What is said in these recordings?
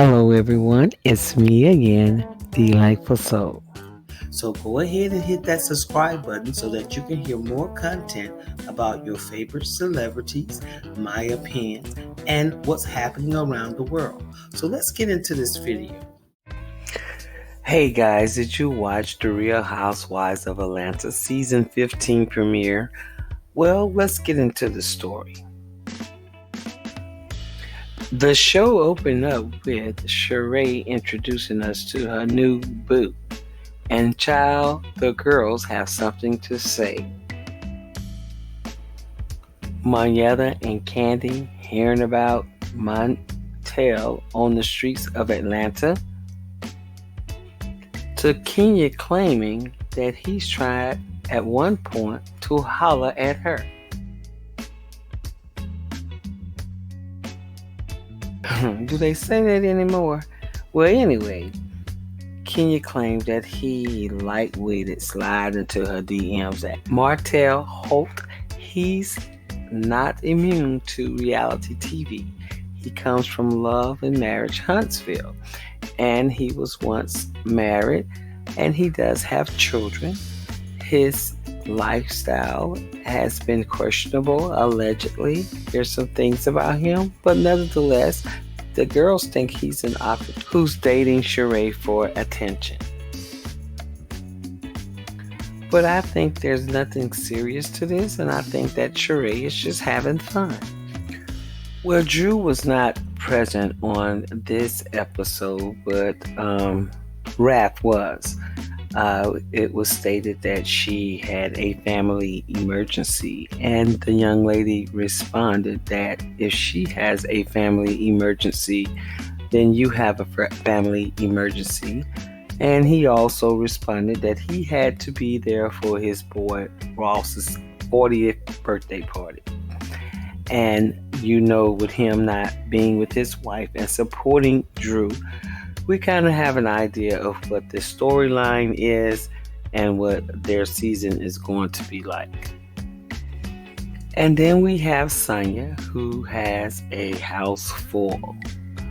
Hello, everyone. It's me again, Delightful Soul. So go ahead and hit that subscribe button so that you can hear more content about your favorite celebrities, my opinions, and what's happening around the world. So let's get into this video. Hey guys, did you watch the Real Housewives of Atlanta season 15 premiere? Well, let's get into the story. The show opened up with Sheree introducing us to her new boo. And child, the girls have something to say. Monyetta and Candy hearing about Montel on the streets of Atlanta, to Kenya claiming that he's tried at one point to holler at her. Do they say that anymore? Well, anyway, Kenya claimed that he lightweighted slide into her DMs at Martell Holt. He's not immune to reality TV. He comes from Love and Marriage Huntsville, and he was once married, and he does have children. His lifestyle has been questionable, allegedly. There's some things about him, but nevertheless, the girls think he's an operative who's dating Sheree for attention. But I think there's nothing serious to this, and I think that Sheree is just having fun. Well, Drew was not present on this episode, but Raph was. It was stated that she had a family emergency, and the young lady responded that if she has a family emergency, then you have a family emergency. And he also responded that he had to be there for his boy Ross's 40th birthday party. And with him not being with his wife and supporting Drew, we kind of have an idea of what the storyline is and what their season is going to be like. And then we have Sonia, who has a house full.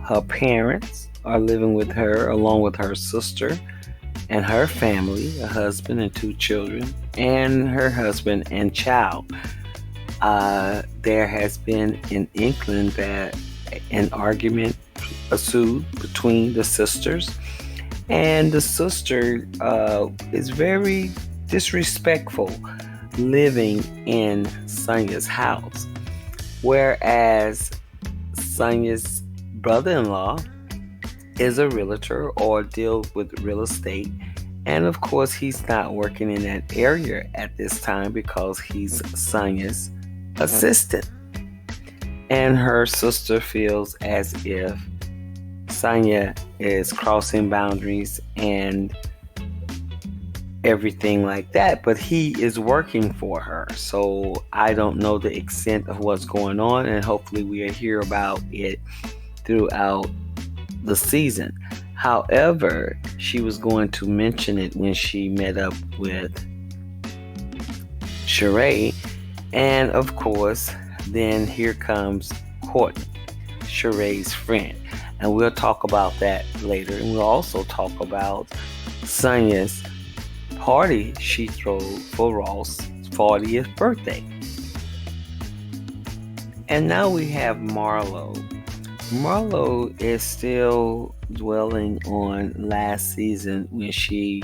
Her parents are living with her along with her sister and her family, a husband and 2 children, and her husband and child. There has been an inkling that an argument ensued between the sisters, and the sister is very disrespectful living in Sonia's house, whereas Sonia's brother-in-law is a realtor or deals with real estate, and of course he's not working in that area at this time because he's Sonia's assistant. And her sister feels as if Sonia is crossing boundaries and everything like that, but he is working for her. So I don't know the extent of what's going on, and hopefully we'll hear about it throughout the season. However, she was going to mention it when she met up with Sheree, and of course, then here comes Courtney, Sheree's friend. And we'll talk about that later. And we'll also talk about Sonia's party she threw for Ross' 40th birthday. And now we have Marlo. Marlo is still dwelling on last season when she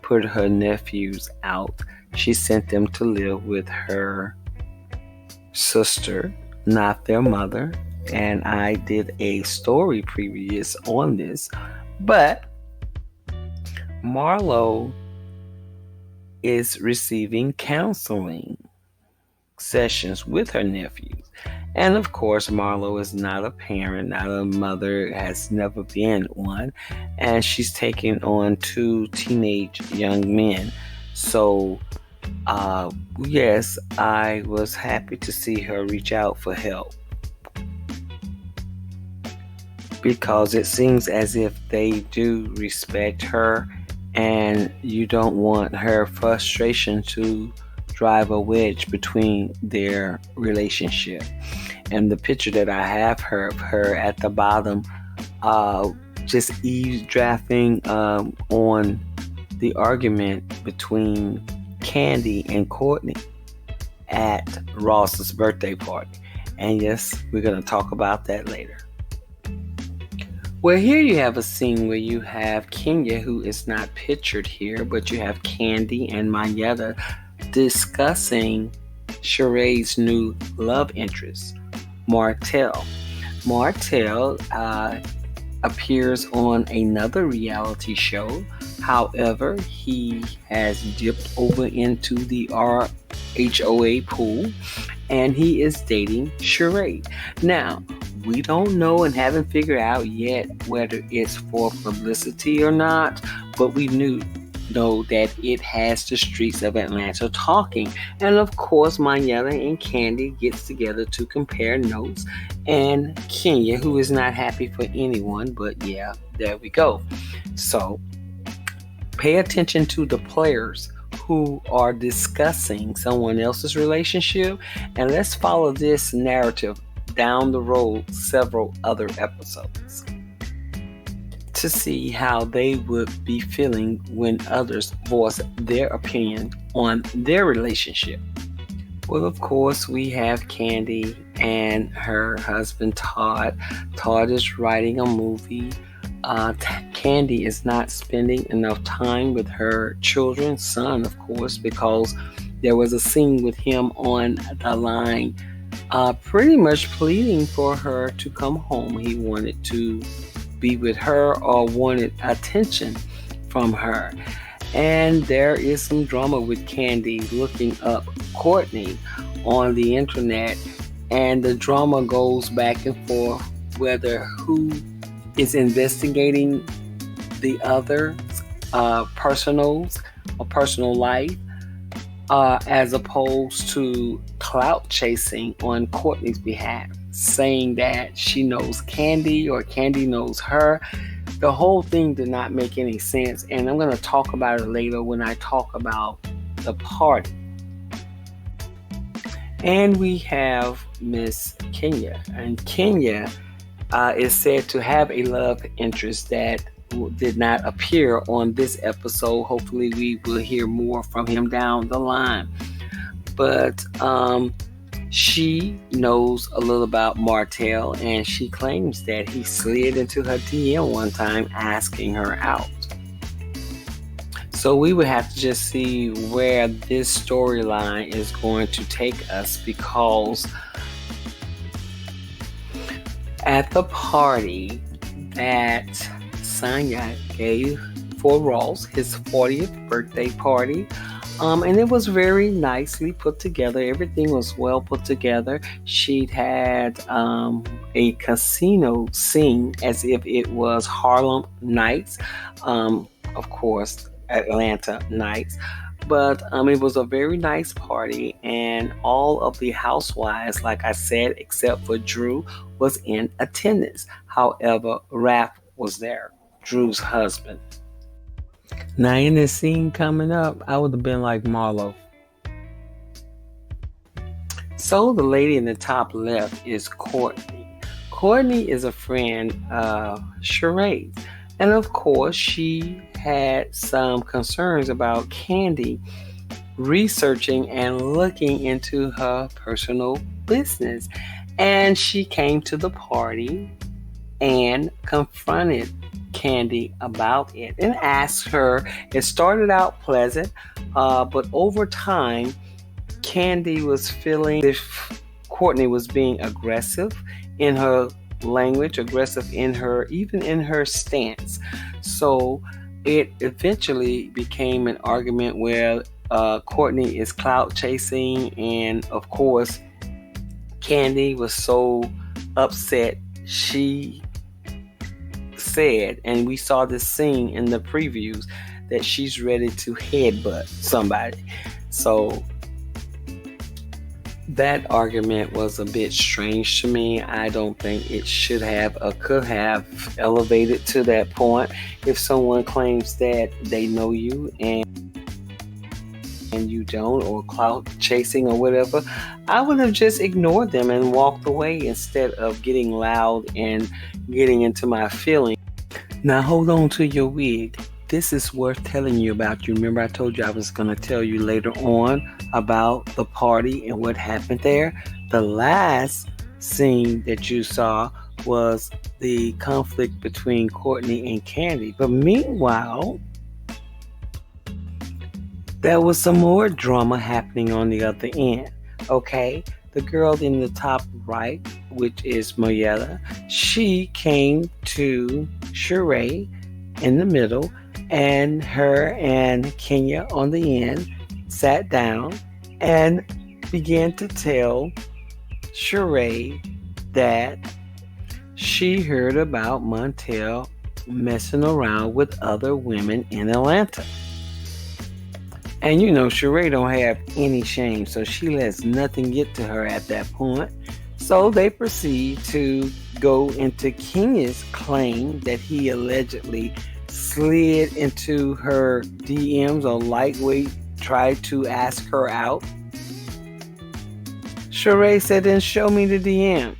put her nephews out. She sent them to live with her sister, not their mother. And I did a story previous on this. But Marlo is receiving counseling sessions with her nephews. And of course, Marlo is not a parent, not a mother, has never been one. And she's taking on 2 teenage young men. So, yes, I was happy to see her reach out for help, because it seems as if they do respect her, and you don't want her frustration to drive a wedge between their relationship. And the picture that I have of her at the bottom uh, just eavesdropping on the argument between Candy and Courtney at Ross's birthday party. And yes, we're going to talk about that later. Well, here you have a scene where you have Kenya, who is not pictured here, but you have Candy and Mayetta discussing Sheree's new love interest, Martell. Martell appears on another reality show. However, he has dipped over into the RHOA pool and he is dating Sheree. Now, we don't know and haven't figured out yet whether it's for publicity or not, but we know that it has the streets of Atlanta talking. And of course, Mayetta and Candy gets together to compare notes, and Kenya, who is not happy for anyone, but yeah, there we go. So pay attention to the players who are discussing someone else's relationship, and let's follow this narrative down the road several other episodes to see how they would be feeling when others voice their opinion on their relationship. Well, of course, we have Candy and her husband Todd. Todd is writing a movie. Candy is not spending enough time with her children, son, of course, because there was a scene with him on the line pretty much pleading for her to come home. He wanted to be with her or wanted attention from her. And there is some drama with Candy looking up Courtney on the internet, and the drama goes back and forth whether who is investigating the other personal life as opposed to clout chasing on Courtney's behalf, saying that she knows Candy or Candy knows her. The whole thing did not make any sense, and I'm going to talk about it later when I talk about the party. And we have Miss Kenya, and Kenya is said to have a love interest that did not appear on this episode. Hopefully we will hear more from him down the line. But she knows a little about Martell, and she claims that he slid into her DM one time asking her out. So we would have to just see where this storyline is going to take us, because at the party that Sanya gave for Ross, his 40th birthday party, and it was very nicely put together. Everything was well put together. She'd had a casino scene as if it was Harlem Nights, of course, Atlanta Nights. But it was a very nice party, and all of the housewives, like I said, except for Drew, was in attendance. However, Raph was there, Drew's husband. Now, in this scene coming up, I would have been like Marlo. So the lady in the top left is Courtney. Courtney is a friend of Sheree's, and of course, she had some concerns about Candy researching and looking into her personal business. And she came to the party and confronted Candy about it and asked her. It started out pleasant, but over time, Candy was feeling if Courtney was being aggressive in her language, aggressive in her, even in her stance. So it eventually became an argument where Courtney is clout chasing, and of course, Candy was so upset. She said, and we saw this scene in the previews, that she's ready to headbutt somebody. So that argument was a bit strange to me. I don't think it should have or could have elevated to that point. If someone claims that they know you and and you don't, or clout chasing or whatever, I would have just ignored them and walked away instead of getting loud and getting into my feelings. Now hold on to your wig. This is worth telling you about. You remember I told you I was going to tell you later on about the party and what happened there? The last scene that you saw was the conflict between Courtney and Candy. But meanwhile, there was some more drama happening on the other end. Okay, the girl in the top right, which is Moyella, she came to Sheree in the middle, and her and Kenya on the end sat down and began to tell Sheree that she heard about Montel messing around with other women in Atlanta. And you know, Sheree don't have any shame, so she lets nothing get to her at that point. So they proceed to go into Kenya's claim that he allegedly slid into her DMs or lightweight tried to ask her out. Sheree said, then show me the DMs.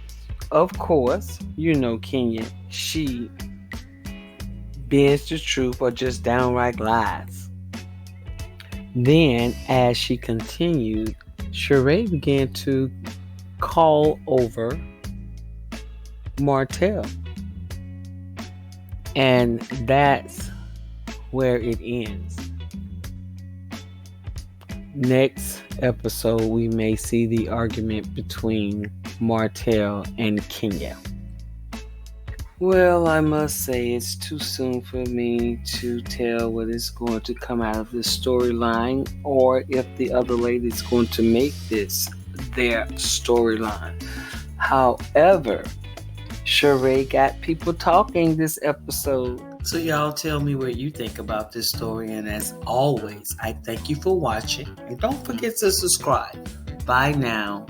Of course, you know Kenya, she bends the truth or just downright lies. Then, as she continued, Sheree began to call over Martell. And that's where it ends. Next episode, we may see the argument between Martell and Kenya. Well, I must say it's too soon for me to tell what is going to come out of this storyline or if the other lady is going to make this their storyline. However, Sheree got people talking this episode. So y'all tell me what you think about this story, and as always, I thank you for watching, and don't forget to subscribe. Bye now.